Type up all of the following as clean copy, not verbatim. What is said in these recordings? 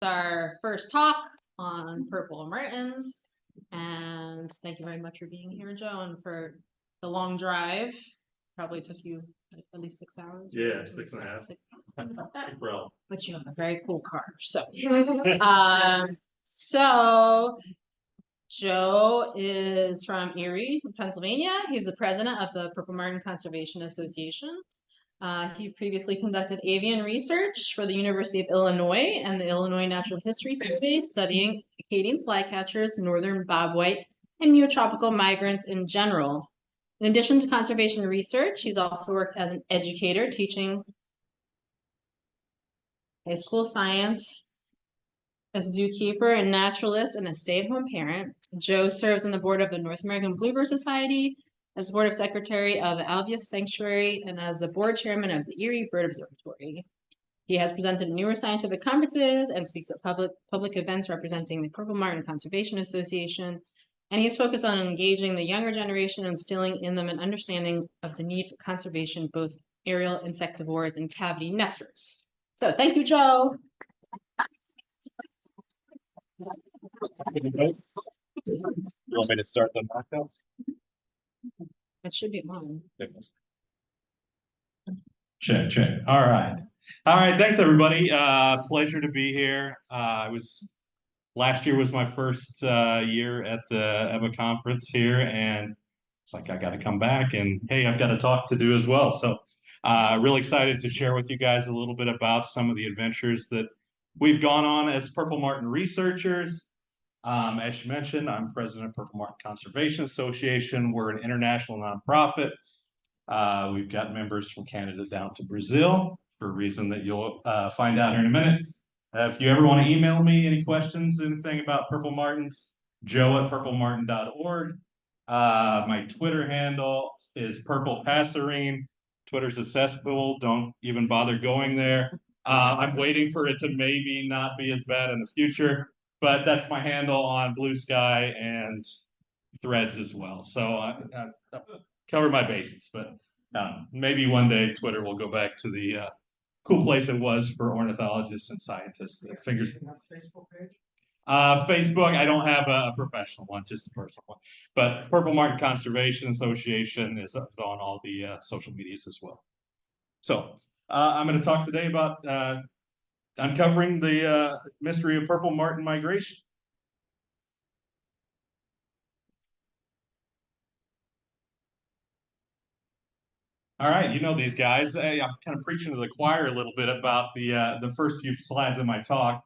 our first talk on purple martins, and thank you very much for being here, Joe, and for the long drive. Probably took you like at least 6 hours. Yeah, 6.5. But you have a very cool car. So Joe is from Erie, Pennsylvania. He's the president of the Purple Martin Conservation Association. He previously conducted avian research for the University of Illinois and the Illinois Natural History Survey, studying Acadian flycatchers, northern bobwhite, and neotropical migrants in general. In addition to conservation research, he's also worked as an educator, teaching high school science, a zookeeper and naturalist, and a stay-at-home parent. Joe serves on the board of the North American Bluebird Society, as board of secretary of the Alveus Sanctuary, and as the board chairman of the Erie Bird Observatory. He has presented at numerous scientific conferences and speaks at public events representing the Purple Martin Conservation Association. And he's focused on engaging the younger generation and instilling in them an understanding of the need for conservation, both aerial insectivores and cavity nesters. So thank you, Joe. You want me to start the mocktails? That should be mine. Check. All right. Thanks, everybody. Pleasure to be here. Last year was my first year at the EBBA conference here, and it's like I got to come back, and hey, I've got a talk to do as well. So, really excited to share with you guys a little bit about some of the adventures that we've gone on as Purple Martin researchers. As you mentioned, I'm president of Purple Martin Conservation Association. We're an international nonprofit. We've got members from Canada down to Brazil for a reason that you'll find out here in a minute. If you ever want to email me any questions, anything about Purple Martins, joe@purplemartin.org. My Twitter handle is Purple Passerine. Twitter's a cesspool. Don't even bother going there. I'm waiting for it to maybe not be as bad in the future, but that's my handle on Blue Sky and Threads as well. So I cover my bases, but maybe one day Twitter will go back to the cool place it was for ornithologists and scientists. Fingers. Facebook, I don't have a professional one, just a personal one. But Purple Martin Conservation Association is on all the social medias as well. So I'm going to talk today about uncovering the mystery of Purple Martin migration. All right, you know these guys. I'm kind of preaching to the choir a little bit about the first few slides of my talk.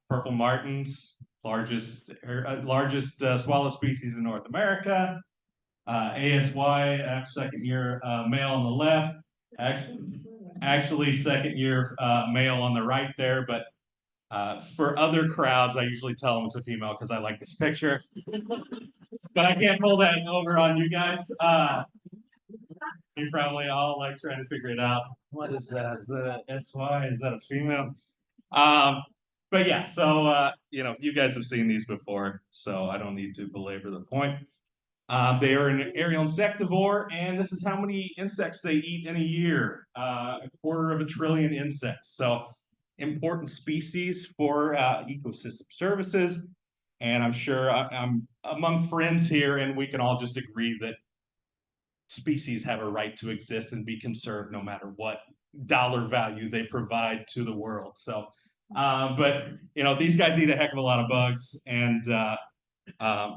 Purple martins, largest swallow species in North America. ASY, second year male on the left. Actually second year male on the right there, but for other crowds, I usually tell them it's a female because I like this picture. But I can't pull that over on you guys. So you're probably all like trying to figure it out. What is that? Is that a SY? Is that a female? But yeah, so you know, you guys have seen these before, so I don't need to belabor the point. They are an aerial insectivore, and this is how many insects they eat in a year. 250 billion insects. So important species for ecosystem services. And I'm sure I'm among friends here, and we can all just agree that species have a right to exist and be conserved no matter what dollar value they provide to the world. So, but you know, these guys eat a heck of a lot of bugs, and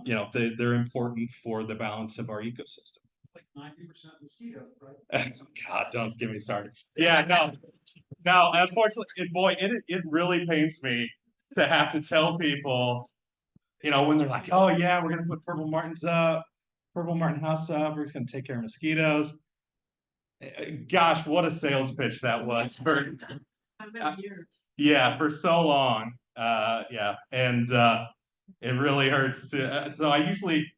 you know, they're important for the balance of our ecosystem. Like 90% mosquitoes, right? God, don't get me started. Yeah, no. Unfortunately, it really pains me to have to tell people, you know, when they're like, oh yeah, we're gonna put Purple Martins up. Purple Martin house up, we're just going to take care of mosquitoes. Gosh, what a sales pitch that was for years. Yeah, for so long. Yeah, and it really hurts to. So I usually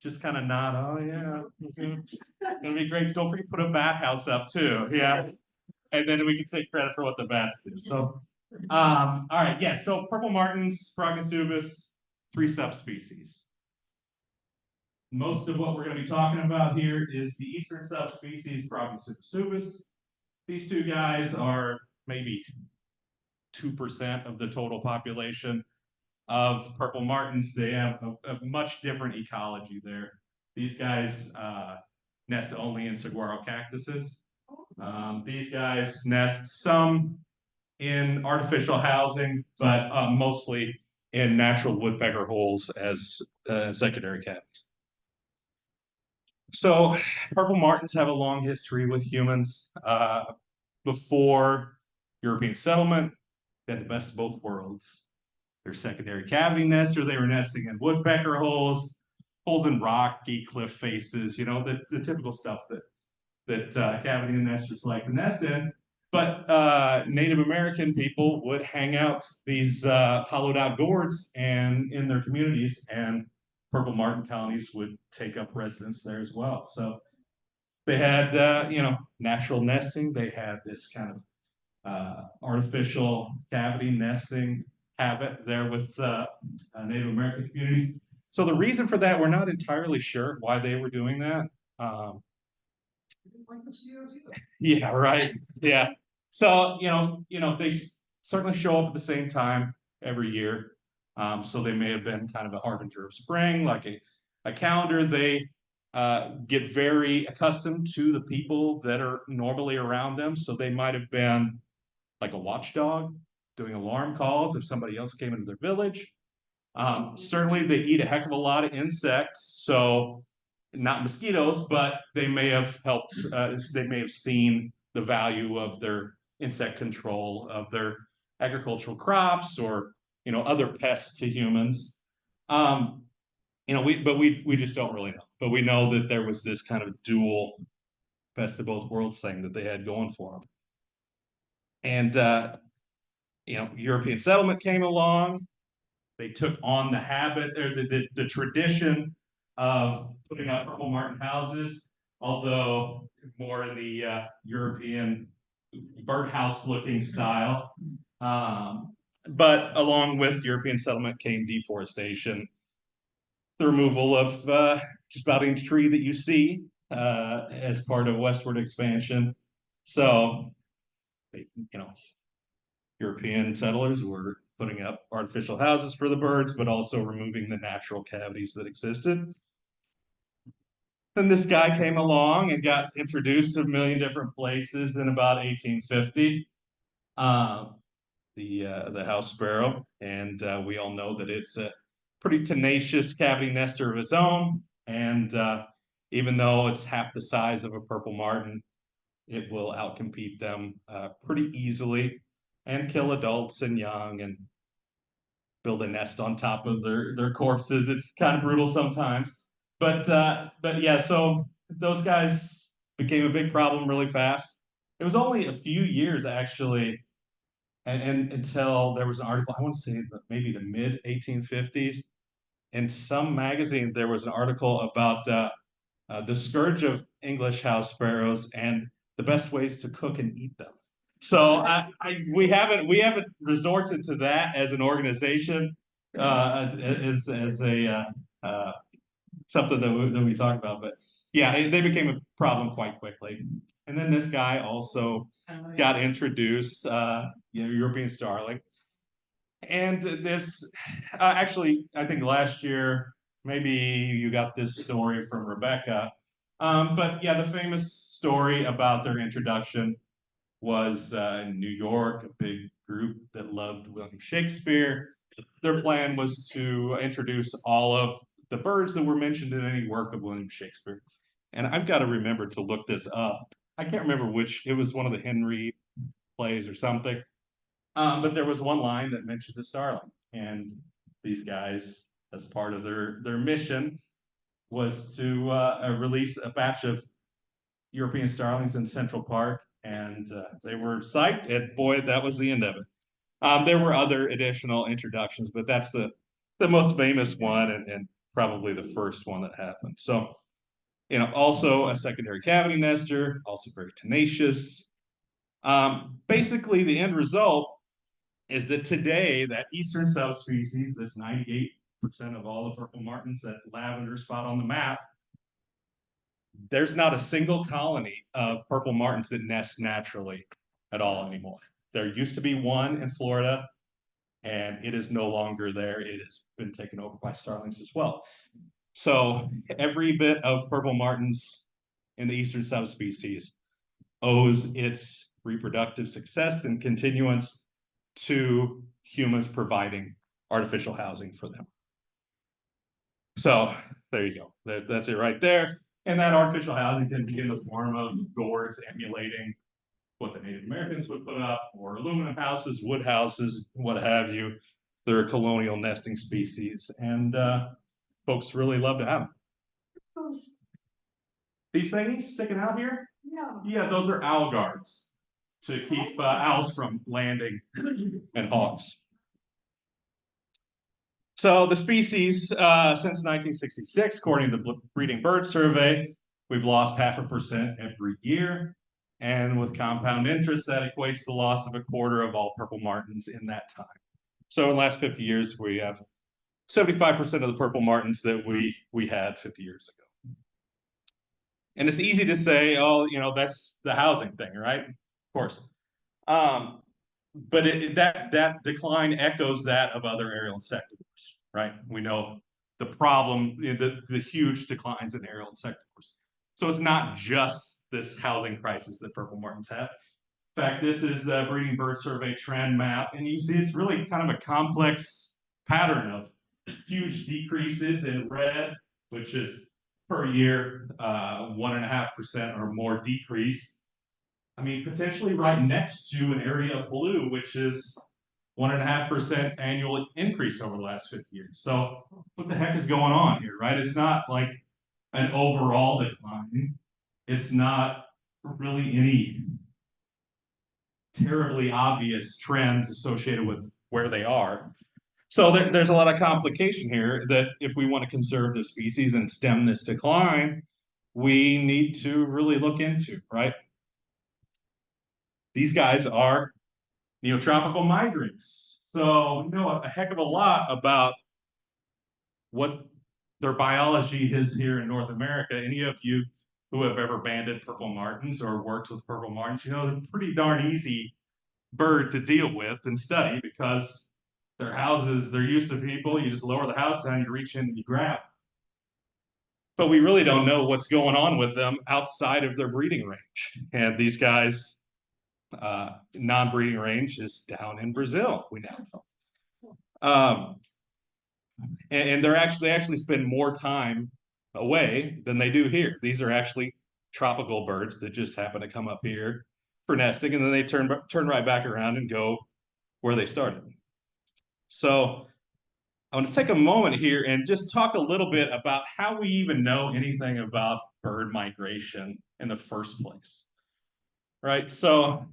just kind of nod. Oh yeah, it's gonna be great. Don't forget to put a bat house up too. Yeah, and then we can take credit for what the bats do. So, all right, yeah. So Purple Martins, Prognatubus, 3 subspecies. Most of what we're going to be talking about here is the eastern subspecies, Prognatubus. These two guys are maybe 2% of the total population of purple martins. They have a much different ecology there. These guys nest only in saguaro cactuses. These guys nest some in artificial housing, but mostly in natural woodpecker holes as secondary cavities. So purple martins have a long history with humans. Before European settlement, they had the best of both worlds. They're secondary cavity nesters. They were nesting in woodpecker holes, holes in rocky cliff faces, you know, the typical stuff that cavity nesters like to nest in. But Native American people would hang out these hollowed out gourds and in their communities, and purple martin colonies would take up residence there as well. So they had, natural nesting. They had this kind of artificial cavity nesting habit there with Native American communities. So the reason for that, we're not entirely sure why they were doing that. Yeah, right. Yeah. So, they certainly show up at the same time every year. So they may have been kind of a harbinger of spring, like a calendar. They get very accustomed to the people that are normally around them. So they might have been like a watchdog doing alarm calls if somebody else came into their village. Certainly they eat a heck of a lot of insects. So not mosquitoes, but they may have helped, they may have seen the value of their insect control of their agricultural crops or, other pests to humans. We just don't really know. But we know that there was this kind of dual best of both worlds thing that they had going for them. And, European settlement came along. They took on the habit or the tradition of putting up purple martin houses, although more in the European birdhouse looking style. But along with European settlement came deforestation, the removal of just about any tree that you see as part of westward expansion. So, European settlers were putting up artificial houses for the birds, but also removing the natural cavities that existed. Then this guy came along and got introduced to a million different places in about 1850. The house sparrow, and we all know that it's a pretty tenacious cavity nester of its own. And even though it's half the size of a purple martin, it will outcompete them pretty easily and kill adults and young and build a nest on top of their corpses. It's kind of brutal sometimes. But yeah, so those guys became a big problem really fast. It was only a few years actually, and until there was an article, I want to say maybe the mid 1850s, in some magazine there was an article about the scourge of English house sparrows and the best ways to cook and eat them. So we haven't resorted to that as an organization, as a something that we talk about. But yeah, they became a problem quite quickly. And then this guy also got introduced, European starling. And this actually, I think last year, maybe you got this story from Rebecca. But yeah, the famous story about their introduction was in New York, a big group that loved William Shakespeare. Their plan was to introduce all of the birds that were mentioned in any work of William Shakespeare. And I've got to remember to look this up. I can't remember which, it was one of the Henry plays or something. But there was one line that mentioned the starling. And these guys, as part of their mission, was to release a batch of European starlings in Central Park. And they were psyched, and boy, that was the end of it. There were other additional introductions, but that's the most famous one and probably the first one that happened. So, also a secondary cavity nester, also very tenacious. Basically, the end result is that today, that eastern subspecies, this 98% of all the purple martins, that lavender spot on the map, there's not a single colony of purple martins that nest naturally at all anymore. There used to be one in Florida, and it is no longer there. It has been taken over by starlings as well. So every bit of purple martins in the eastern subspecies owes its reproductive success and continuance to humans providing artificial housing for them. So there you go. That's it right there. And that artificial housing can be in the form of gourds emulating what the Native Americans would put up, or aluminum houses, wood houses, what have you. They're a colonial nesting species, and folks really love to have them. These things sticking out here? Yeah, those are owl guards to keep owls from landing and hawks. So the species, since 1966, according to the Breeding Bird Survey, we've lost 0.5% every year. And with compound interest, that equates to the loss of 1/4 of all purple martins in that time. So in the last 50 years, we have 75% of the purple martins that we had 50 years ago. And it's easy to say, oh, you know, that's the housing thing, right? Of course. But that decline echoes that of other aerial insectivores, right? We know the problem, the huge declines in aerial insectivores. So it's not just this housing crisis that purple martins have. In fact, this is the Breeding Bird Survey trend map, and you see it's really kind of a complex pattern of huge decreases in red, which is per year 1.5% or more decrease. I mean, potentially right next to an area of blue, which is 1.5% annual increase over the last 50 years. So what the heck is going on here, right? It's not like an overall decline. It's not really any terribly obvious trends associated with where they are. So there's a lot of complication here that if we want to conserve the species and stem this decline, we need to really look into, right? These guys are neotropical migrants. So we know a heck of a lot about what their biology is here in North America. Any of you who have ever banded purple martins or worked with purple martins, you know, they're pretty darn easy bird to deal with and study because their houses, they're used to people. You just lower the house down, you reach in and you grab. But we really don't know what's going on with them outside of their breeding range. And these guys, non-breeding range is down in Brazil, we now know. And they actually spend more time away than they do here. These are actually tropical birds that just happen to come up here for nesting, and then they turn right back around and go where they started. So I want to take a moment here and just talk a little bit about how we even know anything about bird migration in the first place, right? So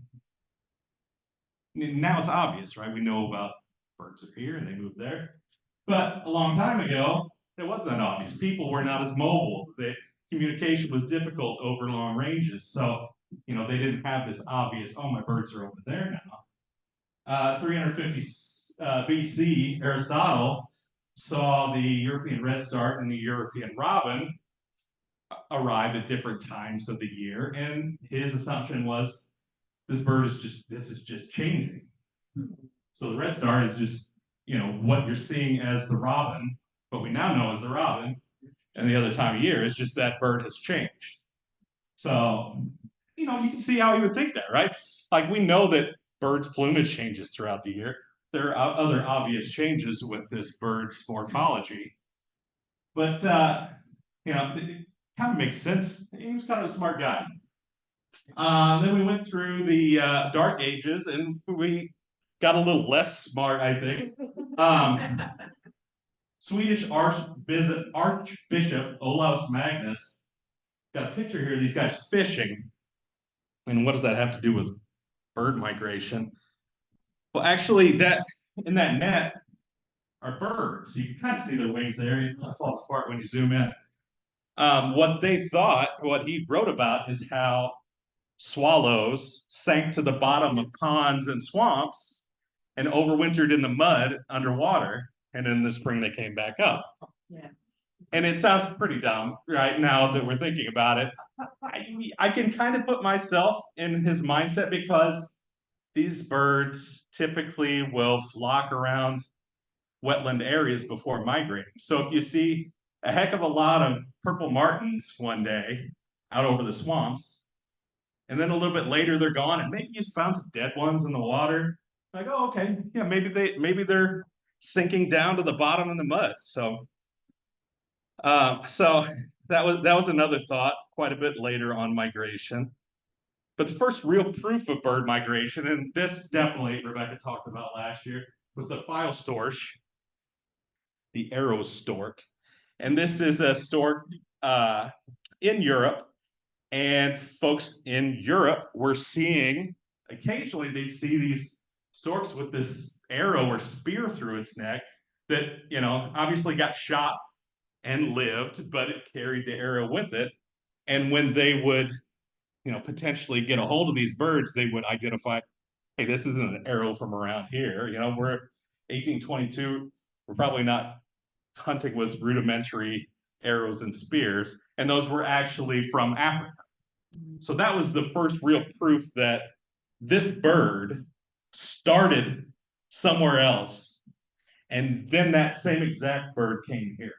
now it's obvious, right? We know about birds are here and they move there. But a long time ago, it wasn't that obvious. People were not as mobile. The communication was difficult over long ranges. So, you know, they didn't have this obvious, oh, my birds are over there now. 350 BC, Aristotle saw the European redstart and the European robin arrive at different times of the year. And his assumption was this is just changing. So the redstart is just, you know, what you're seeing as the robin, what we now know as the robin, and the other time of year is just that bird has changed. So, you know, you can see how you would think that, right? Like we know that birds' plumage changes throughout the year. There are other obvious changes with this bird's morphology. But, you know, it kind of makes sense. He was kind of a smart guy. Then we went through the Dark Ages and we got a little less smart, I think. Swedish Archbishop Olaus Magnus got a picture here of these guys fishing. And what does that have to do with bird migration? Well, actually, in that net are birds. You can kind of see their wings there. It falls apart when you zoom in. What he wrote about is how swallows sank to the bottom of ponds and swamps and overwintered in the mud underwater. And in the spring, they came back up. Yeah. And it sounds pretty dumb, right, now that we're thinking about it. I can kind of put myself in his mindset because these birds typically will flock around wetland areas before migrating. So if you see a heck of a lot of purple martins one day out over the swamps, and then a little bit later they're gone, and maybe you found some dead ones in the water, like, oh, okay, yeah, maybe they're sinking down to the bottom in the mud. So that was another thought quite a bit later on migration. But the first real proof of bird migration, and this definitely Rebecca talked about last year, was the file storch, the arrow stork. And this is a stork in Europe. And folks in Europe were seeing, occasionally they'd see these storks with this arrow or spear through its neck that, you know, obviously got shot and lived, but it carried the arrow with it. And when they would, you know, potentially get a hold of these birds, they would identify, hey, this isn't an arrow from around here. You know, we're 1822, we're probably not hunting with rudimentary arrows and spears, and those were actually from Africa. So that was the first real proof that this bird started somewhere else, and then that same exact bird came here,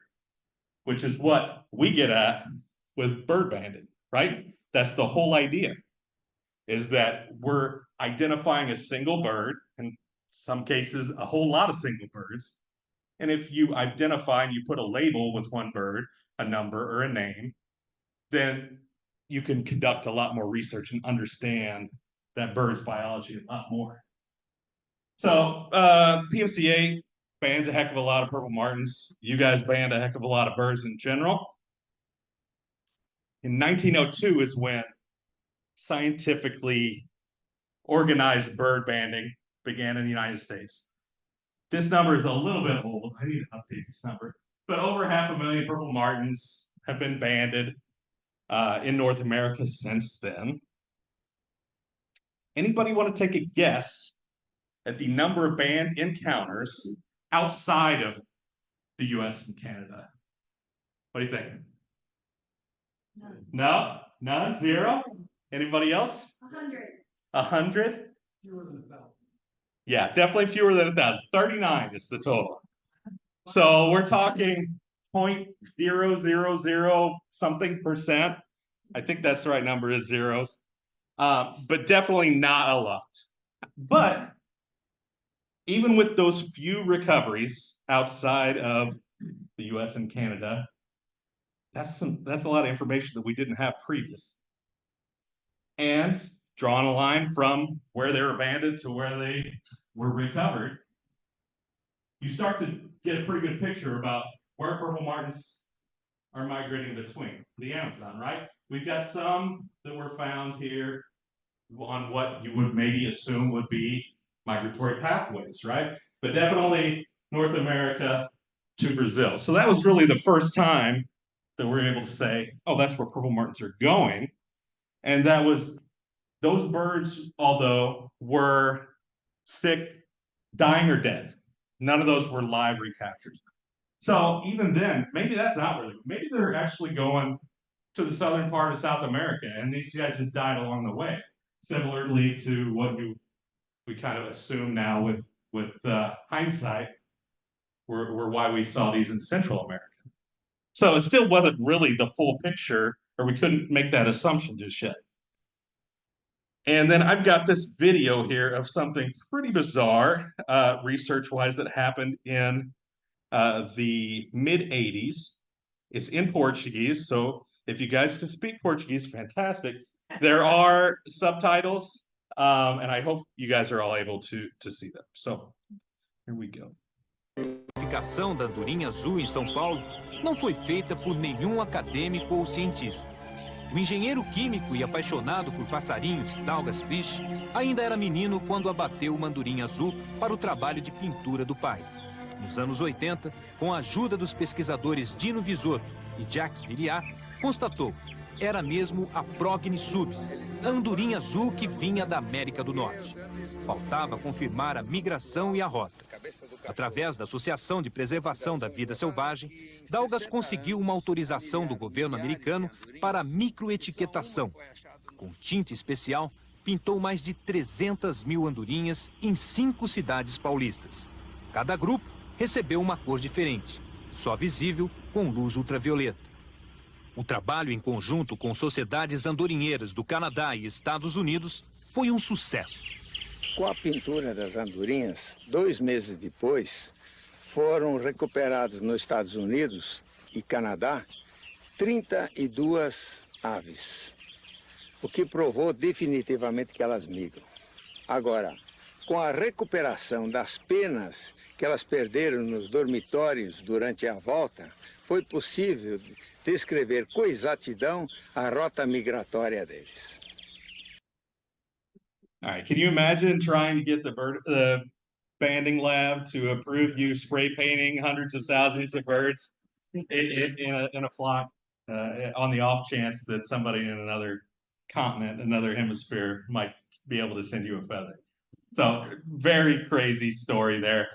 which is what we get at with bird banding, right? That's the whole idea, is that we're identifying a single bird, in some cases a whole lot of single birds, and if you identify and you put a label with one bird, a number or a name, then you can conduct a lot more research and understand that bird's biology a lot more. So PMCA bans a heck of a lot of purple martins. You guys banned a heck of a lot of birds in general. In 1902 is when scientifically organized bird banding began in the United States. This number is a little bit old. I need to update this number. But over 500,000 purple martins have been banded in North America since then. Anybody want to take a guess at the number of band encounters outside of the US and Canada? What do you think? None. No? None? Zero? Anybody else? 100. 100? Fewer than 1,000. Yeah, definitely fewer than 1,000. 39 is the total. So we're talking 0.000 something percent. I think that's the right number, is zeros. But definitely not a lot. But even with those few recoveries outside of the US and Canada, that's a lot of information that we didn't have previous. And drawing a line from where they were abandoned to where they were recovered, you start to get a pretty good picture about where purple martins are migrating between the Amazon, right? We've got some that were found here on what you would maybe assume would be migratory pathways, right? But definitely North America to Brazil. So that was really the first time that we're able to say, oh, that's where purple martins are going. And that was, those birds, although were sick, dying or dead, none of those were live recaptures. So even then, maybe that's not where maybe they're actually going to the southern part of South America, and these guys just died along the way. Similarly to what we kind of assume now with hindsight, were why we saw these in Central America. So it still wasn't really the full picture, or we couldn't make that assumption just yet. And then I've got this video here of something pretty bizarre, research-wise, that happened in the mid-'80s. It's in Portuguese, so if you guys can speak Portuguese, fantastic. There are subtitles, and I hope you guys are all able to see them. So here we go. A identificação da andorinha azul em São Paulo não foi feita por nenhum acadêmico ou cientista. O engenheiro químico e apaixonado por passarinhos, Dalgas Fish, ainda era menino quando abateu uma andorinha azul para o trabalho de pintura do pai. Nos anos 80, com a ajuda dos pesquisadores Dino Visor e Jacques Viriat, constatou: era mesmo a Prognis subis, a andorinha azul que vinha da América do Norte. Faltava confirmar a migração e a rota. Através da Associação de Preservação da Vida Selvagem, Dalgas conseguiu uma autorização do governo americano para a microetiquetação. Com tinta especial, pintou mais de 300 mil andorinhas em 5 cidades paulistas. Cada grupo recebeu uma cor diferente, só visível com luz ultravioleta. O trabalho em conjunto com sociedades andorinheiras do Canadá e Estados Unidos foi um sucesso. Com a pintura das andorinhas, 2 meses depois, foram recuperados nos Estados Unidos e Canadá 32 aves, o que provou definitivamente que elas migram. Agora, com a recuperação das penas que elas perderam nos dormitórios durante a volta, foi possível descrever com exatidão a rota migratória deles. All right, can you imagine trying to get the banding lab to approve you spray painting hundreds of thousands of birds in a flock on the off chance that somebody in another continent, another hemisphere might be able to send you a feather? So very crazy story there.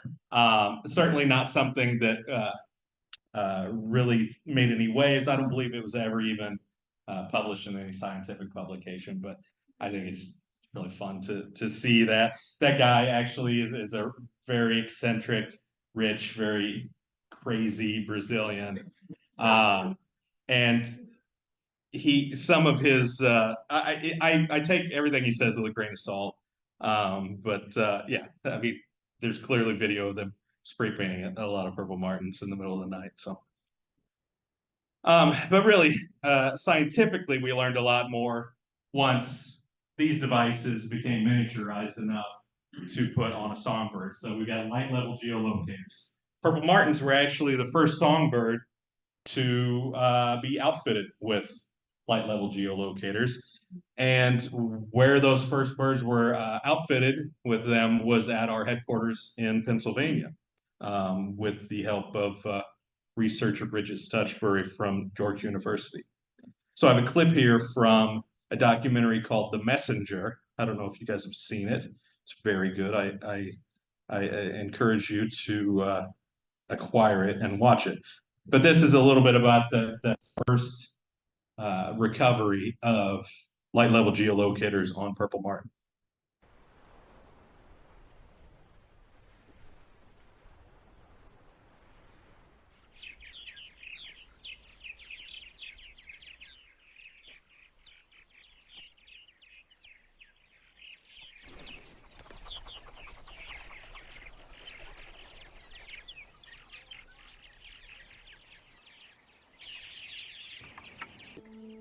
Certainly not something that really made any waves. I don't believe it was ever even published in any scientific publication, but I think it's really fun to see that. That guy actually is a very eccentric, rich, very crazy Brazilian. And some of his, I take everything he says with a grain of salt. Yeah, I mean, there's clearly video of them spray painting a lot of purple martins in the middle of the night. So, but really, scientifically, we learned a lot more once these devices became miniaturized enough to put on a songbird. So we got light level geolocators. Purple martins were actually the first songbird to be outfitted with light level geolocaters. And where those first birds were outfitted with them was at our headquarters in Pennsylvania, with the help of researcher Bridget Stutchbury from York University. So I have a clip here from a documentary called The Messenger. I don't know if you guys have seen it. It's very good. I encourage you to acquire it and watch it. But this is a little bit about the first recovery of light level geolocators on purple martin.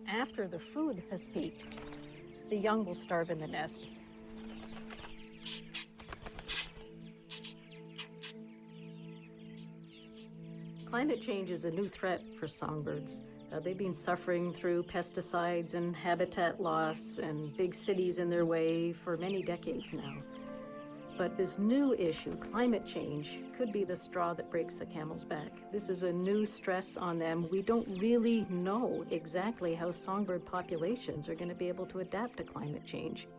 After the food has peaked, the young will starve in the nest. Climate change is a new threat for songbirds. They've been suffering through pesticides and habitat loss and big cities in their way for many decades now. But this new issue, climate change, could be the straw that breaks the camel's back. This is a new stress on them. We don't really know exactly how songbird populations are going to be able to adapt to climate change.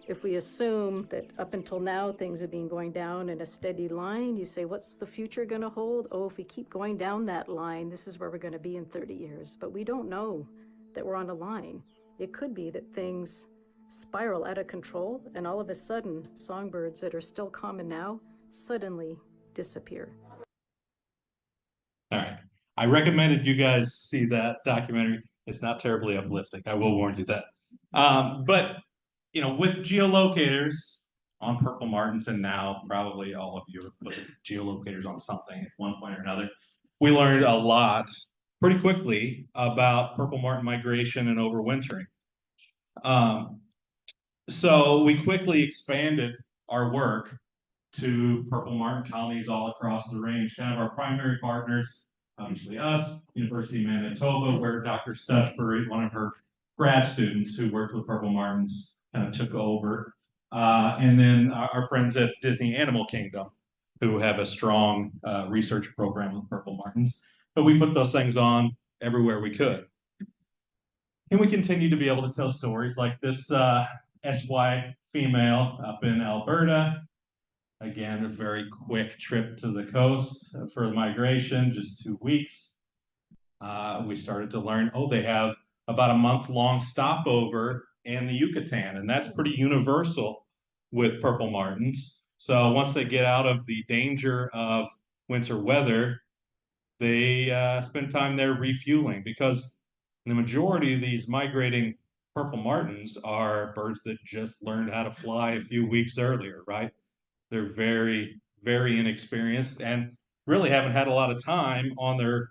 If we assume that up until now things have been going down in a steady line, you say, what's the future going to hold? Oh, if we keep going down that line, this is where we're going to be in 30 years. But we don't know that we're on a line. It could be that things spiral out of control and all of a sudden songbirds that are still common now suddenly disappear. All right. I recommended you guys see that documentary. It's not terribly uplifting. I will warn you that. But, you know, with geolocators on purple martins, and now probably all of you have put geolocators on something at one point or another, we learned a lot pretty quickly about purple martin migration and overwintering. So we quickly expanded our work to purple martin colonies all across the range. Kind of our primary partners, obviously us, University of Manitoba, where Dr. Stutchbury, one of her grad students who worked with purple martins, kind of took over. And then our friends at Disney Animal Kingdom, who have a strong research program with purple martins. But we put those things on everywhere we could. And we continue to be able to tell stories like this SY female up in Alberta. Again, a very quick trip to the coast for migration, just 2 weeks. we started to learn, oh, they have about a month-long stopover in the Yucatan, and that's pretty universal with purple martins. So once they get out of the danger of winter weather, they spend time there refueling, because the majority of these migrating purple martins are birds that just learned how to fly a few weeks earlier, right? They're very, very inexperienced and really haven't had a lot of time on their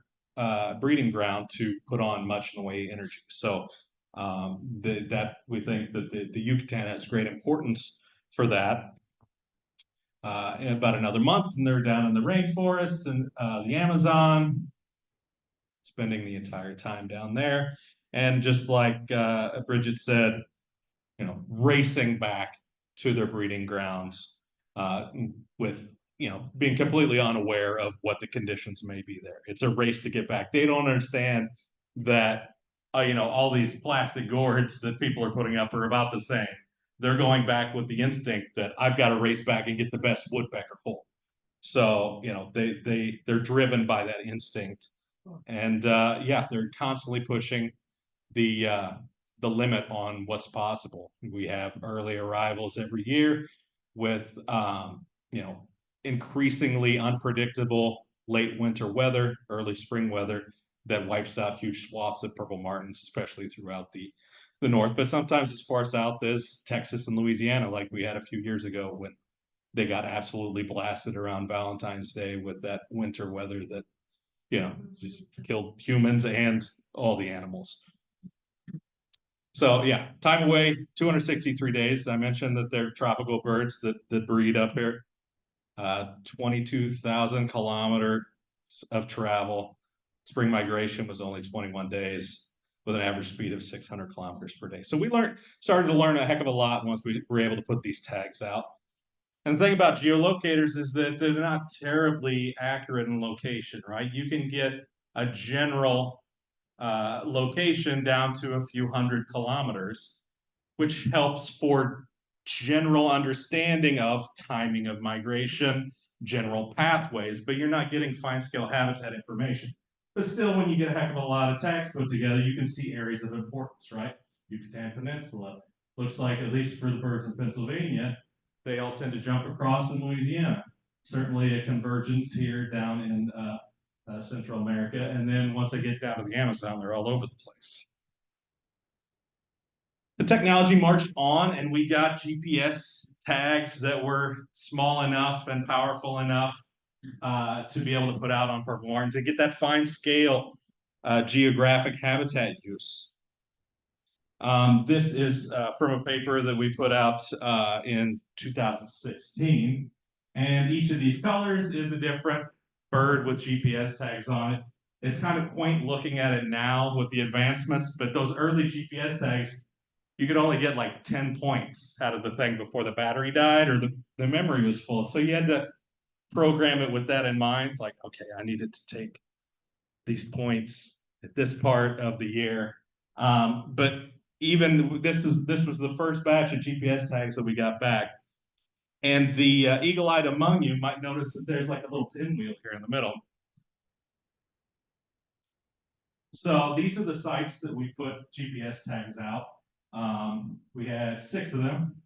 breeding ground to put on much in the way of energy. So that we think that the Yucatan has great importance for that. In about another month, and they're down in the rainforests and the Amazon, spending the entire time down there. And just like Bridget said, you know, racing back to their breeding grounds with, you know, being completely unaware of what the conditions may be there. It's a race to get back. They don't understand that, you know, all these plastic gourds that people are putting up are about the same. They're going back with the instinct that I've got to race back and get the best woodpecker hole. So, you know, they're driven by that instinct. And yeah, they're constantly pushing the limit on what's possible. We have early arrivals every year with you know, increasingly unpredictable late winter weather, early spring weather that wipes out huge swaths of purple martins, especially throughout the north, but sometimes as far south as Texas and Louisiana, like we had a few years ago when they got absolutely blasted around Valentine's Day with that winter weather that, you know, just killed humans and all the animals. So yeah, time away, 263 days. I mentioned that they're tropical birds that breed up here. 22,000 kilometers of travel. Spring migration was only 21 days with an average speed of 600 kilometers per day. So we started to learn a heck of a lot once we were able to put these tags out. And the thing about geolocators is that they're not terribly accurate in location, right? You can get a general location down to a few hundred kilometers, which helps for general understanding of timing of migration, general pathways, but you're not getting fine-scale habitat information. But still, when you get a heck of a lot of tags put together, you can see areas of importance, right? Yucatan Peninsula. Looks like, at least for the birds in Pennsylvania, they all tend to jump across in Louisiana. Certainly a convergence here down in Central America. And then once they get down to the Amazon, they're all over the place. The technology marched on, and we got GPS tags that were small enough and powerful enough to be able to put out on purple martins and get that fine scale geographic habitat use. This is from a paper that we put out in 2016. And each of these colors is a different bird with GPS tags on it. It's kind of quaint looking at it now with the advancements, but those early GPS tags, you could only get like 10 points out of the thing before the battery died or the memory was full. So you had to program it with that in mind. Like, okay, I needed to take these points at this part of the year. But even this was the first batch of GPS tags that we got back. And the eagle-eyed among you might notice that there's like a little pinwheel here in the middle. So these are the sites that we put GPS tags out. We had 6 of them,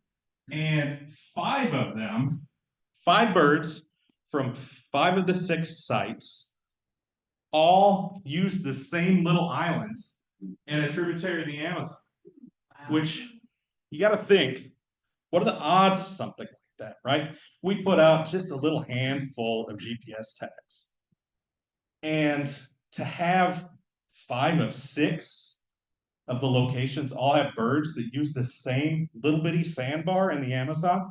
and 5 of them, 5 birds from 5 of the 6 sites, all used the same little island in a tributary of the Amazon. Which you got to think, what are the odds of something like that, right? We put out just a little handful of GPS tags. And to have 5 of 6 of the locations all have birds that use the same little bitty sandbar in the Amazon,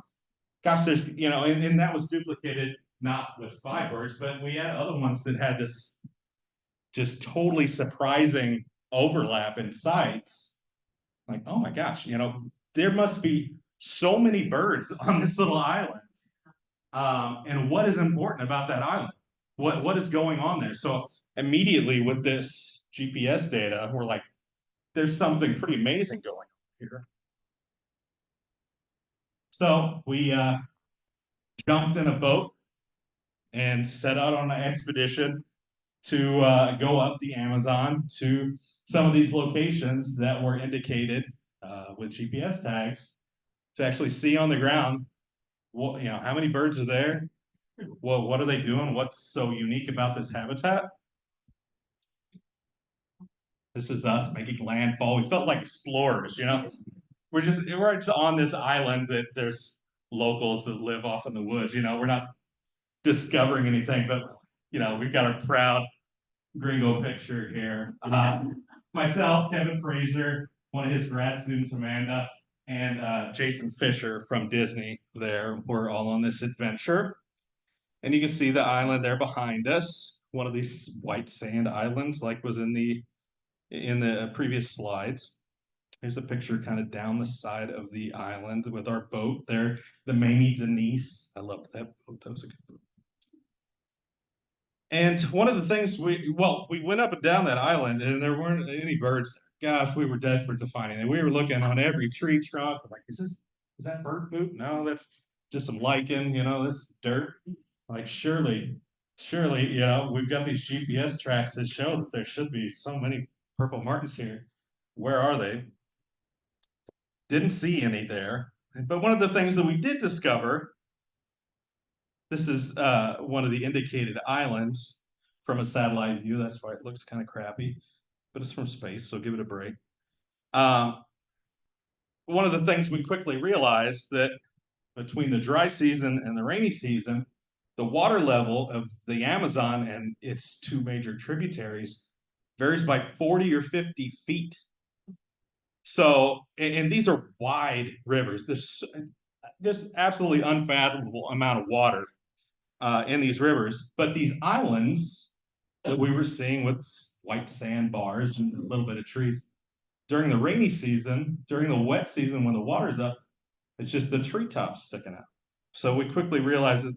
gosh, there's, you know, and that was duplicated not with 5 birds, but we had other ones that had this just totally surprising overlap in sites. Like, oh my gosh, you know, there must be so many birds on this little island. And what is important about that island? What is going on there? So immediately with this GPS data, we're like, there's something pretty amazing going on here. So we jumped in a boat and set out on an expedition to go up the Amazon to some of these locations that were indicated with GPS tags to actually see on the ground, what, you know, how many birds are there? Well, what are they doing? What's so unique about this habitat? This is us making landfall. We felt like explorers, you know. We're just on this island that there's locals that live off in the woods. You know, we're not discovering anything, but you know, we've got our proud gringo picture here. Myself, Kevin Frazier, one of his grad students, Amanda, and Jason Fisher from Disney. There, we're all on this adventure, and you can see the island there behind us. One of these white sand islands, like was in the previous slides. Here's a picture kind of down the side of the island with our boat there, the Mamie Denise. I loved that boat. That was a good boat. And one of the things we went up and down that island and there weren't any birds there. Gosh, we were desperate to find anything. We were looking on every tree trunk. Like, is that bird poop? No, that's just some lichen, you know, this dirt. Like, surely, you know, we've got these GPS tracks that show that there should be so many purple martins here. Where are they? Didn't see any there. But one of the things that we did discover, this is one of the indicated islands from a satellite view. That's why it looks kind of crappy, but it's from space, so give it a break. One of the things we quickly realized that between the dry season and the rainy season, the water level of the Amazon and its two major tributaries varies by 40 or 50 feet. So, and these are wide rivers. There's just absolutely unfathomable amount of water in these rivers. But these islands that we were seeing with white sand bars and a little bit of trees, during the rainy season, during the wet season when the water's up, it's just the treetops sticking out. So we quickly realized that,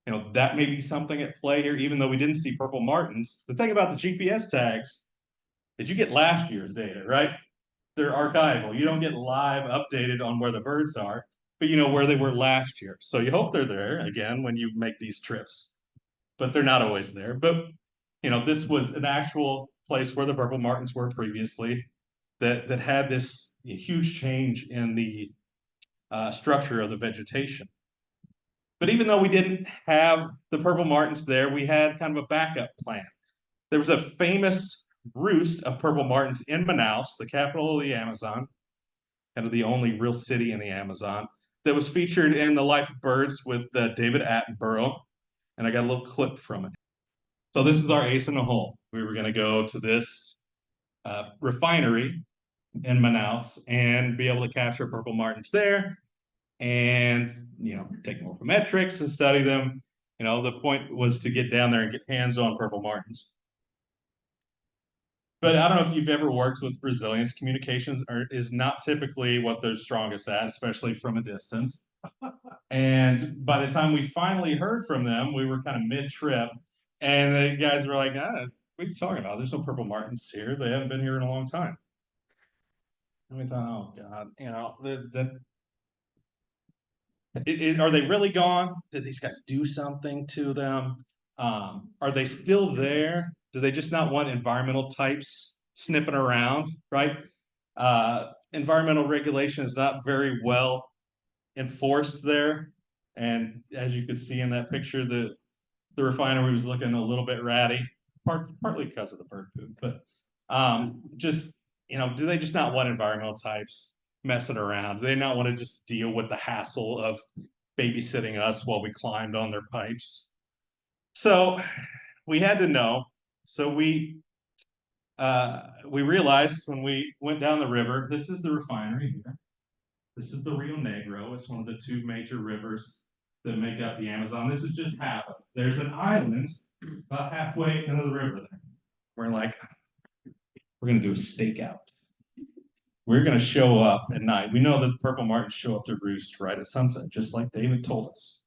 you know, that may be something at play here, even though we didn't see purple martins. The thing about the GPS tags is you get last year's data, right? They're archival. You don't get live updated on where the birds are, but you know where they were last year. So you hope they're there again when you make these trips, but they're not always there. But you know, this was an actual place where the purple martins were previously that had this huge change in the structure of the vegetation. But even though we didn't have the purple martins there, we had kind of a backup plan. There was a famous roost of purple martins in Manaus, the capital of the Amazon, kind of the only real city in the Amazon, that was featured in The Life of Birds with David Attenborough, and I got a little clip from it. So this is our ace in the hole. We were going to go to this refinery in Manaus and be able to capture purple martins there, and you know, take morphometrics and study them. You know, the point was to get down there and get hands on purple martins. But I don't know if you've ever worked with Brazilians. Communication is not typically what they're strongest at, especially from a distance. And by the time we finally heard from them, we were kind of mid-trip, and the guys were like, what are you talking about? There's no purple martins here. They haven't been here in a long time. And we thought, oh God, you know, are they really gone? Did these guys do something to them? Are they still there? Do they just not want environmental types sniffing around, right? Environmental regulation is not very well enforced there. And as you could see in that picture, the refinery was looking a little bit ratty, partly because of the bird poop, but just, you know, do they just not want environmental types messing around? Do they not want to just deal with the hassle of babysitting us while we climbed on their pipes? So we had to know. So we realized when we went down the river, this is the refinery here. This is the Rio Negro. It's one of the two major rivers that make up the Amazon. This is just half of it. There's an island about halfway into the river there. We're like, we're going to do a stakeout. We're going to show up at night. We know that purple martins show up to roost right at sunset, just like David told us.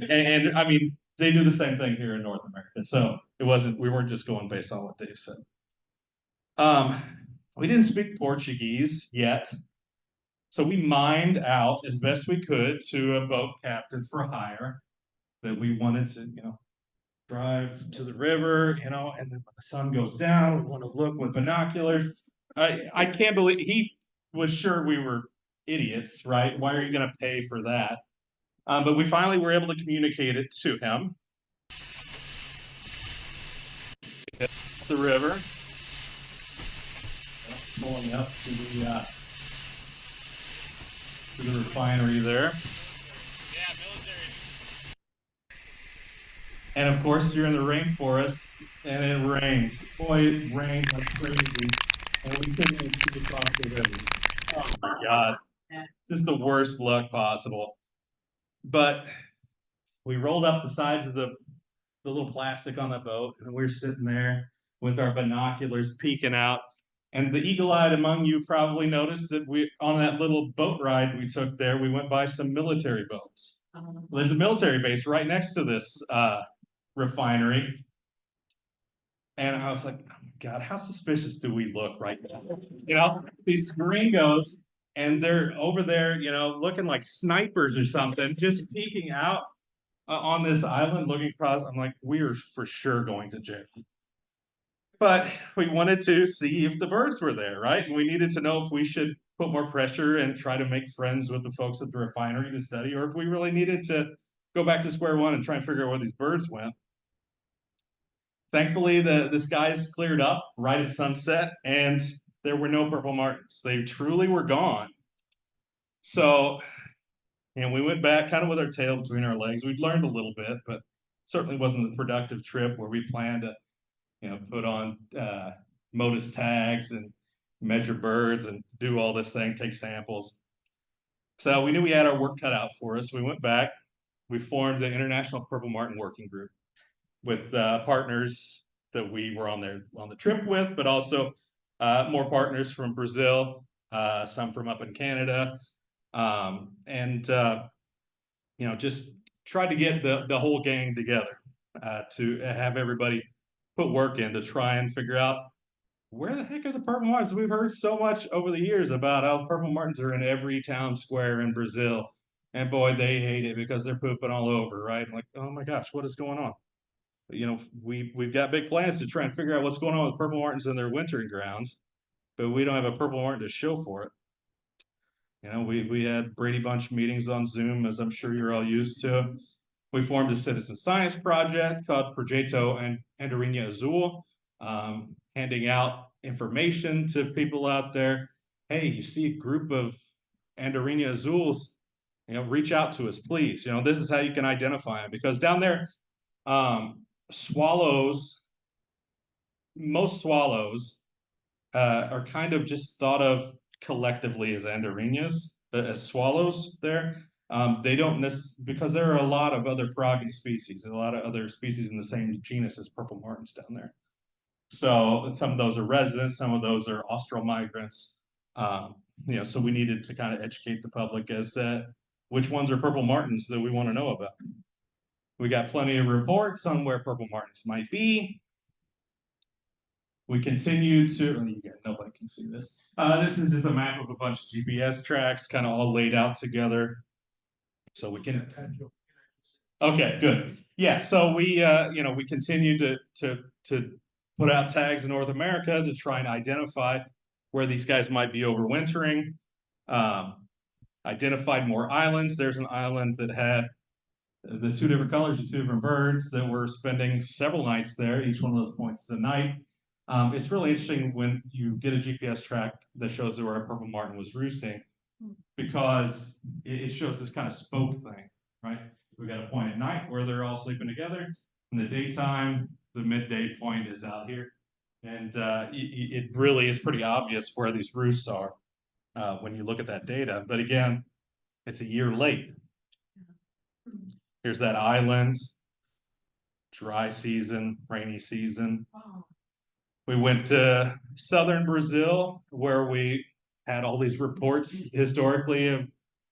and I mean, they do the same thing here in North America. So we weren't just going based on what Dave said. We didn't speak Portuguese yet. So we mined out as best we could to a boat captain for hire that we wanted to, you know, drive to the river, you know, and then when the sun goes down, we want to look with binoculars. I can't believe he was sure we were idiots, right? Why are you going to pay for that? But we finally were able to communicate it to him. The river, pulling up to the refinery there. Yeah, military. And of course, you're in the rainforest, and it rains. Boy, it rained like crazy, and we couldn't even see across the river. Oh my God, just the worst luck possible. But we rolled up the sides of the little plastic on the boat, and we're sitting there with our binoculars peeking out. And the eagle-eyed among you probably noticed that on that little boat ride we took there, we went by some military boats. There's a military base right next to this refinery. And I was like, oh my God, how suspicious do we look right now? You know, these gringos, and they're over there, you know, looking like snipers or something, just peeking out on this island, looking across. I'm like, we're for sure going to jail. But we wanted to see if the birds were there, right? And we needed to know if we should put more pressure and try to make friends with the folks at the refinery to study, or if we really needed to go back to square one and try and figure out where these birds went. Thankfully, the skies cleared up right at sunset, and there were no purple martins. They truly were gone. So, and we went back kind of with our tail between our legs. We'd learned a little bit, but certainly wasn't a productive trip where we planned to, you know, put on MODIS tags and measure birds and do all this thing, take samples. So we knew we had our work cut out for us. We went back. We formed the International Purple Martin Working Group with partners that we were on the trip with, but also more partners from Brazil, some from up in Canada, and you know, just tried to get the whole gang together to have everybody put work in to try and figure out where the heck are the purple martins. We've heard so much over the years about how purple martins are in every town square in Brazil, and boy, they hate it because they're pooping all over, right? I'm like, oh my gosh, what is going on? You know, we've got big plans to try and figure out what's going on with purple martins in their wintering grounds, but we don't have a purple martin to show for it. You know, we had Brady Bunch meetings on Zoom, as I'm sure you're all used to. We formed a citizen science project called Projeto Andorinha Azul, handing out information to people out there. Hey, you see a group of Andorinha Azuls, you know, reach out to us, please. You know, this is how you can identify them, because down there, swallows, most swallows are kind of just thought of collectively as Andorinhas, as swallows there. They don't because there are a lot of other progeny species, a lot of other species in the same genus as purple martins down there. So some of those are residents, some of those are austral migrants. You know, so we needed to kind of educate the public as to which ones are purple martins that we want to know about. We got plenty of reports on where purple martins might be. We continue to, nobody can see this. This is just a map of a bunch of GPS tracks, kind of all laid out together. So we can, okay, good. Yeah, so we, you know, we continue to put out tags in North America to try and identify where these guys might be overwintering. Identified more islands. There's an island that had the two different colors of two different birds that were spending several nights there. Each one of those points is a night. It's really interesting when you get a GPS track that shows where a purple martin was roosting, because it shows this kind of spoke thing, right? We got a point at night where they're all sleeping together. In the daytime, the midday point is out here. And it really is pretty obvious where these roosts are when you look at that data. But again, it's a year late. Here's that island, dry season, rainy season. We went to southern Brazil, where we had all these reports historically of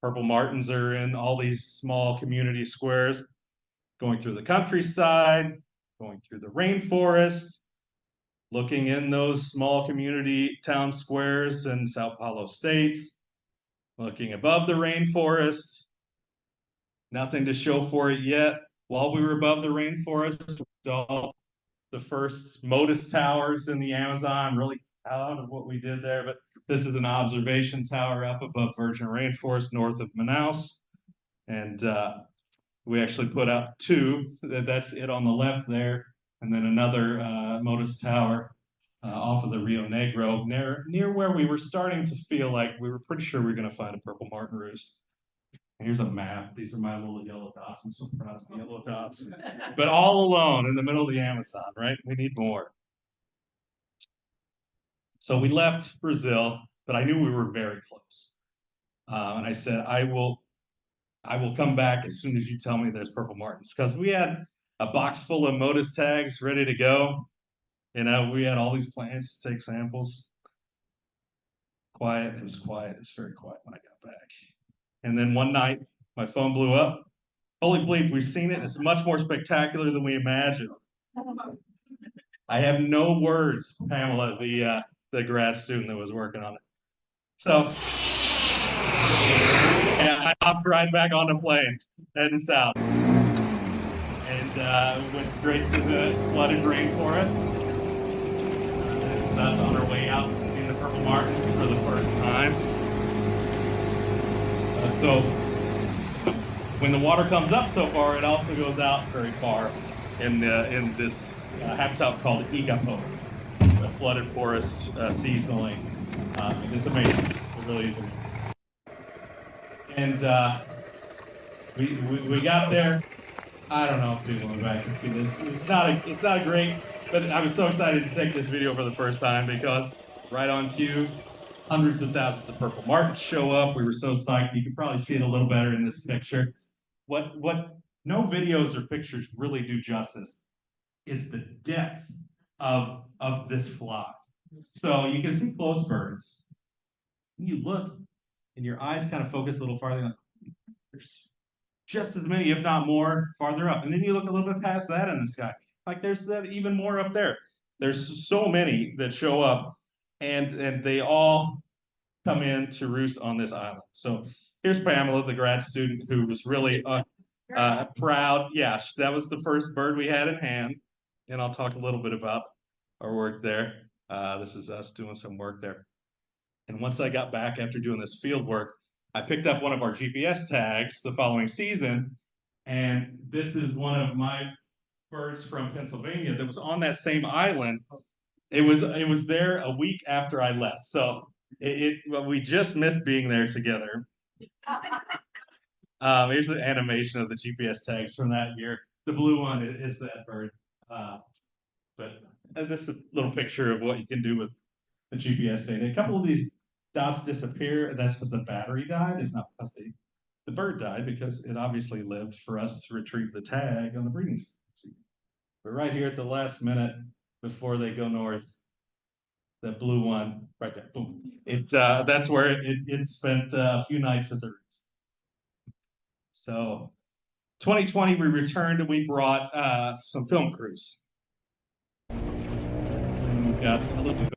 purple martins are in all these small community squares, going through the countryside, going through the rainforest, looking in those small community town squares in Sao Paulo State, looking above the rainforest. Nothing to show for it yet. While we were above the rainforest, we installed the first Modus towers in the Amazon. Really proud of what we did there. But this is an observation tower up above virgin rainforest north of Manaus. And we actually put up two. That's it on the left there. And then another Modus tower off of the Rio Negro, near where we were starting to feel like we were pretty sure we were going to find a purple martin roost. And here's a map. These are my little yellow dots. I'm so proud of the yellow dots. But all alone in the middle of the Amazon, right? We need more. So we left Brazil, but I knew we were very close. And I said, I will come back as soon as you tell me there's purple martins, because we had a box full of Modus tags ready to go. You know, we had all these plans to take samples. Quiet, it was quiet. It was very quiet when I got back. And then one night, my phone blew up. Holy bleep, we've seen it. It's much more spectacular than we imagined. I have no words, Pamela, the grad student that was working on it. So, yeah, I hopped right back on the plane, heading south. And went straight to the flooded rainforest. This is us on our way out to see the purple martins for the first time. So when the water comes up so far, it also goes out very far in this habitat called EBBA, the flooded forest seasonally. It's amazing. It really is amazing. And we got there. I don't know if people in the back can see this. It's not a great, but I was so excited to take this video for the first time because right on cue, hundreds of thousands of purple martins show up. We were so psyched. You can probably see it a little better in this picture. What no videos or pictures really do justice is the depth of this flock. So you can see close birds. You look and your eyes kind of focus a little farther. Like, there's just as many, if not more, farther up. And then you look a little bit past that in the sky. Like there's that even more up there. There's so many that show up, and they all come in to roost on this island. So here's Pamela, the grad student, who was really proud. Yeah, that was the first bird we had in hand. And I'll talk a little bit about our work there. This is us doing some work there. And once I got back after doing this field work, I picked up one of our GPS tags the following season. And this is one of my birds from Pennsylvania that was on that same island. It was there a week after I left. So we just missed being there together. Here's the animation of the GPS tags from that year. The blue one is that bird. But this is a little picture of what you can do with the GPS data. A couple of these dots disappear, and that's because the battery died. It's not because the bird died, because it obviously lived for us to retrieve the tag on the breeding season. But right here at the last minute before they go north, that blue one right there, boom. That's where it spent a few nights at the roost. So 2020 we returned and we brought some film crews. And we've got a little bit.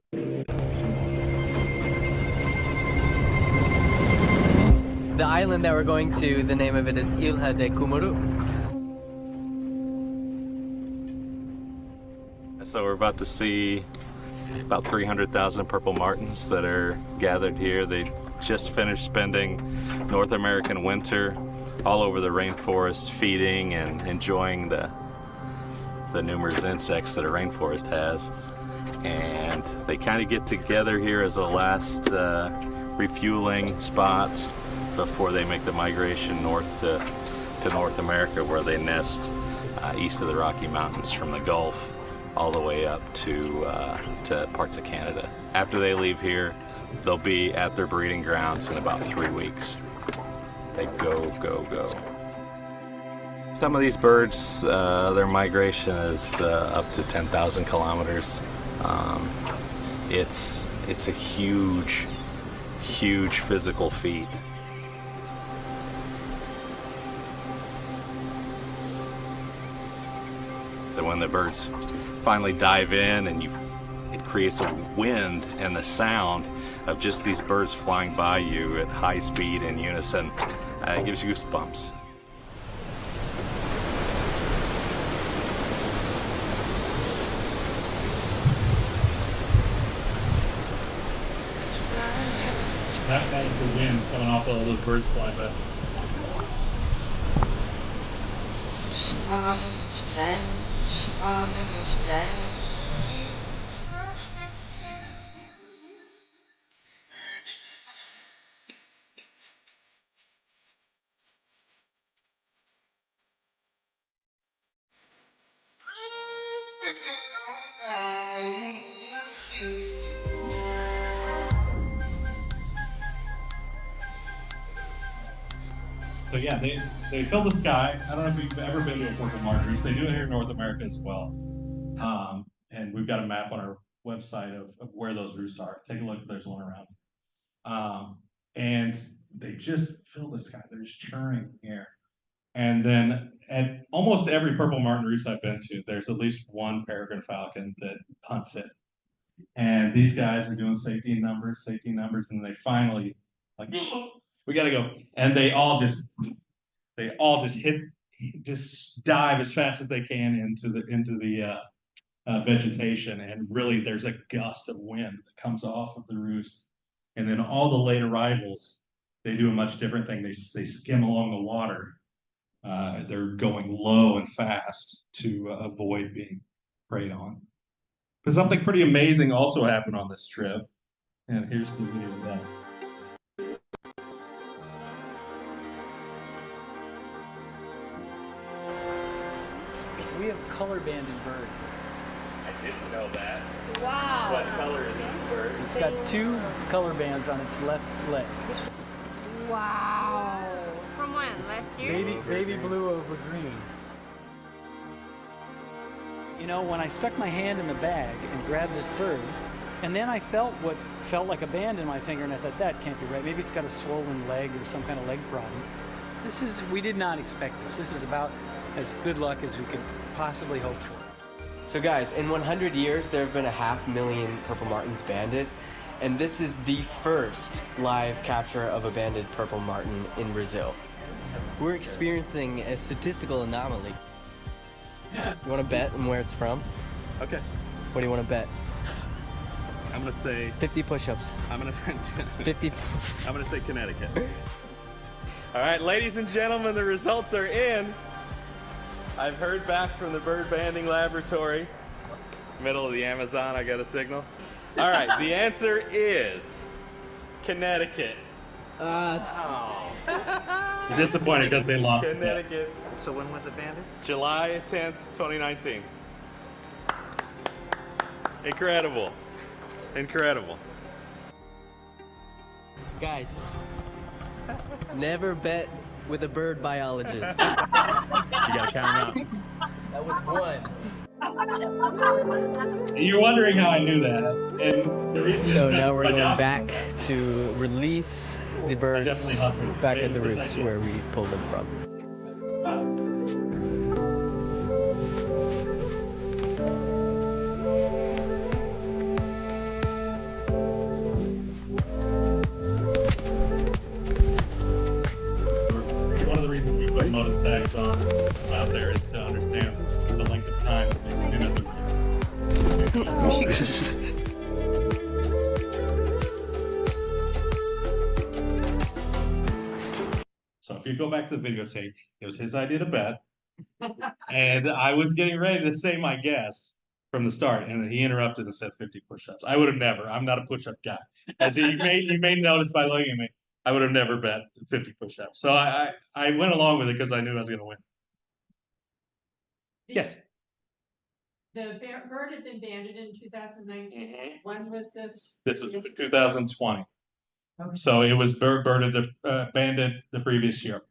The island that we're going to, the name of it is Ilha de Kumuru. So we're about to see about 300,000 purple martins that are gathered here. They just finished spending North American winter all over the rainforest, feeding and enjoying the numerous insects that a rainforest has. And they kind of get together here as a last refueling spot before they make the migration north to North America, where they nest east of the Rocky Mountains from the Gulf all the way up to parts of Canada. After they leave here, they'll be at their breeding grounds in about 3 weeks. They go. Some of these birds, their migration is up to 10,000 kilometers. It's a huge physical feat. So when the birds finally dive in and it creates a wind and the sound of just these birds flying by you at high speed in unison, it gives you goosebumps. That was the wind coming off all those birds flying by. So yeah, they fill the sky. I don't know if you've ever been to a purple martin roost. They do it here in North America as well. And we've got a map on our website of where those roosts are. Take a look if there's one around. And they just fill the sky. They're just churning air. And then at almost every purple martin roost I've been to, there's at least one peregrine falcon that hunts it. And these guys are doing safety numbers, and they finally like, we gotta go. And they all just dive as fast as they can into the vegetation, and really there's a gust of wind that comes off of the roost. And then all the late arrivals, they do a much different thing. They skim along the water. They're going low and fast to avoid being preyed on. But something pretty amazing also happened on this trip, and here's the video of that. We have color-banded bird. I didn't know that. Wow. What color is this bird? It's got 2 color bands on its left leg. Wow. From when? Last year? Baby blue over green. You know, when I stuck my hand in the bag and grabbed this bird, and then I felt what felt like a band in my finger, and I thought, that can't be right. Maybe it's got a swollen leg or some kind of leg problem. We did not expect this. This is about as good luck as we could possibly hope for. So guys, in 100 years, there have been 500,000 purple martins banded, and this is the first live capture of a banded purple martin in Brazil. We're experiencing a statistical anomaly. You want to bet on where it's from? Okay. What do you want to bet? I'm gonna say 50 push-ups. I'm gonna 50. I'm gonna say Connecticut. All right, ladies and gentlemen, the results are in. I've heard back from the bird banding laboratory. Middle of the Amazon, I got a signal. All right, the answer is Connecticut. You're disappointed because they lost. Connecticut. So when was it banded? July 10th, 2019. Incredible. Incredible. Guys, never bet with a bird biologist. You gotta count them out. That was one. You're wondering how I knew that. And the reason So now we're going back to release the birds definitely hustled. back at the roost where we pulled them from. One of the reasons we put motor tags on out there is to understand the length of time that they've been at the roost. So if you go back to the videotape, it was his idea to bet. And I was getting ready to say my guess from the start, and then he interrupted and said 50 push-ups. I would have never. I'm not a push-up guy. As you may notice by looking at me, I would have never bet 50 push-ups. So I went along with it because I knew I was going to win. Yes. The bird had been banded in 2019. When was this? This was 2020. Okay. So it was banded the previous year.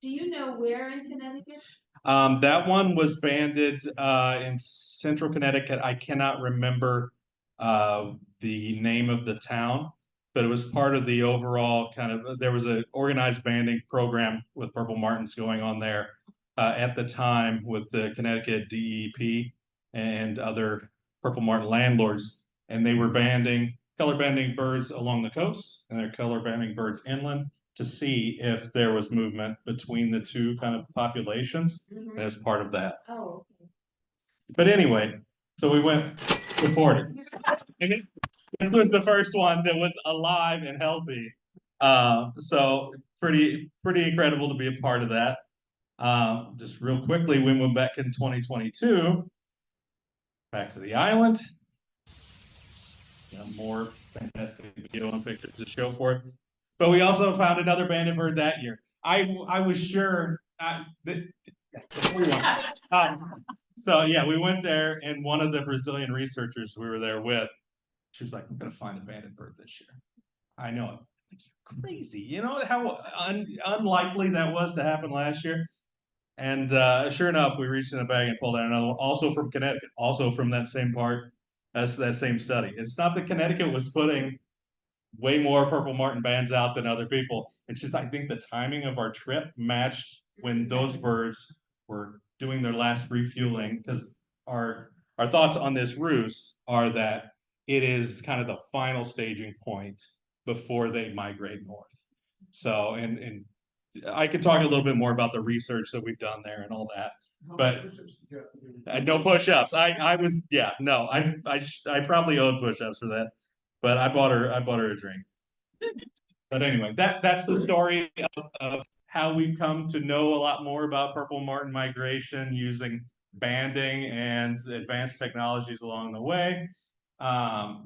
Do you know where in Connecticut? That one was banded in central Connecticut. I cannot remember the name of the town, but it was part of the overall kind of, there was an organized banding program with purple martins going on there at the time with the Connecticut DEP and other purple martin landlords. And they were color banding birds along the coast, and they're color banding birds inland to see if there was movement between the two kind of populations as part of that. Oh, okay. But anyway, so we went forward. And This was the first one that was alive and healthy. So pretty incredible to be a part of that. Just real quickly, we went back in 2022, back to the island. More fantastic video and pictures to show for it. But we also found another banded bird that year. I was sure that so yeah, we went there, and one of the Brazilian researchers we were there with, she was like, "We're gonna find a banded bird this year." I know it. You're crazy. You know how unlikely that was to happen last year? And sure enough, we reached in a bag and pulled out another one, also from Connecticut, also from that same part, that's that same study. It's not that Connecticut was putting way more purple martin bands out than other people. It's just I think the timing of our trip matched when those birds were doing their last refueling, because our thoughts on this roost are that it is kind of the final staging point before they migrate north. So, and I could talk a little bit more about the research that we've done there and all that, but no push-ups. I was, yeah, no, I probably owed push-ups for that, but I bought her a drink. But anyway, that's the story of how we've come to know a lot more about purple martin migration using banding and advanced technologies along the way. Yeah.